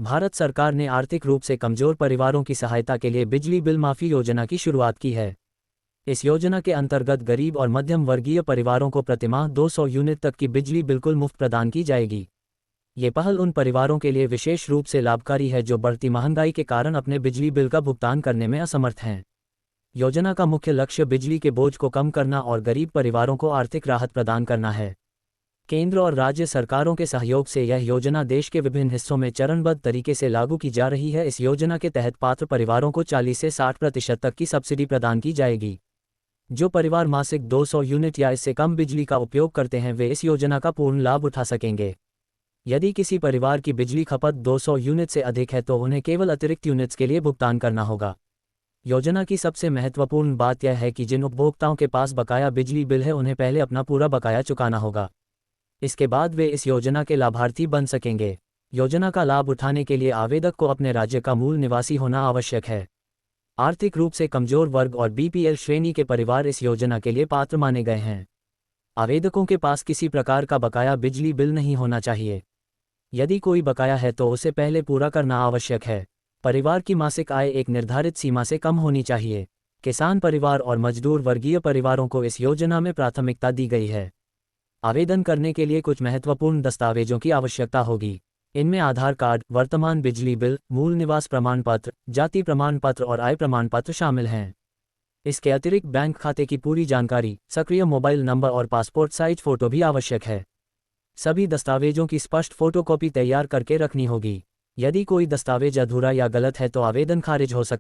भारत सरकार ने आर्थिक रूप से कमजोर परिवारों की सहायता के लिए बिजली बिल माफी योजना की शुरुआत की है। इस योजना के अंतर्गत गरीब और मध्यम वर्गीय परिवारों को प्रतिमाह 200 यूनिट तक की बिजली बिल्कुल मुफ्त प्रदान की जाएगी। ये पहल उन परिवारों के लिए विशेष रूप से लाभकारी है जो बढ़ती महंगाई के कारण अपने बिजली बिल का भुगतान करने में असमर्थ हैं। योजना का मुख्य लक्ष्य बिजली के बोझ को कम करना और गरीब परिवारों को आर्थिक राहत प्रदान करना है। केंद्र और राज्य सरकारों के सहयोग से यह योजना देश के विभिन्न हिस्सों में चरणबद्ध तरीके से लागू की जा रही है। इस योजना के तहत पात्र परिवारों को 40 से 60% तक की सब्सिडी प्रदान की जाएगी। जो परिवार मासिक 200 यूनिट या इससे कम बिजली का उपयोग करते हैं वे इस योजना का पूर्ण लाभ उठा सकेंगे। यदि किसी परिवार की बिजली खपत 200 यूनिट से अधिक है तो उन्हें केवल अतिरिक्त यूनिट्स के लिए भुगतान करना होगा। योजना की सबसे महत्वपूर्ण बात यह है कि जिन उपभोक्ताओं के पास बकाया बिजली बिल है उन्हें पहले अपना पूरा बकाया चुकाना होगा। इसके बाद वे इस योजना के लाभार्थी बन सकेंगे। योजना का लाभ उठाने के लिए आवेदक को अपने राज्य का मूल निवासी होना आवश्यक है। आर्थिक रूप से कमजोर वर्ग और बीपीएल श्रेणी के परिवार इस योजना के लिए पात्र माने गए हैं। आवेदकों के पास किसी प्रकार का बकाया बिजली बिल नहीं होना चाहिए। यदि कोई बकाया है तो उसे पहले पूरा करना आवश्यक है। परिवार की मासिक आय एक निर्धारित सीमा से कम होनी चाहिए। किसान परिवार और मजदूर वर्गीय परिवारों को इस योजना में प्राथमिकता दी गई है। आवेदन करने के लिए कुछ महत्वपूर्ण दस्तावेजों की आवश्यकता होगी। इनमें आधार कार्ड, वर्तमान बिजली बिल, मूल निवास प्रमाण पत्र, जाति प्रमाण पत्र और आय प्रमाण पत्र शामिल हैं। इसके अतिरिक्त बैंक खाते की पूरी जानकारी, सक्रिय मोबाइल नंबर और पासपोर्ट साइज फोटो भी आवश्यक है। सभी दस्तावेजों की स्पष्ट फोटोकॉपी तैयार करके रखनी होगी। यदि कोई दस्तावेज अधूरा या गलत है तो आवेदन खारिज हो सकता है।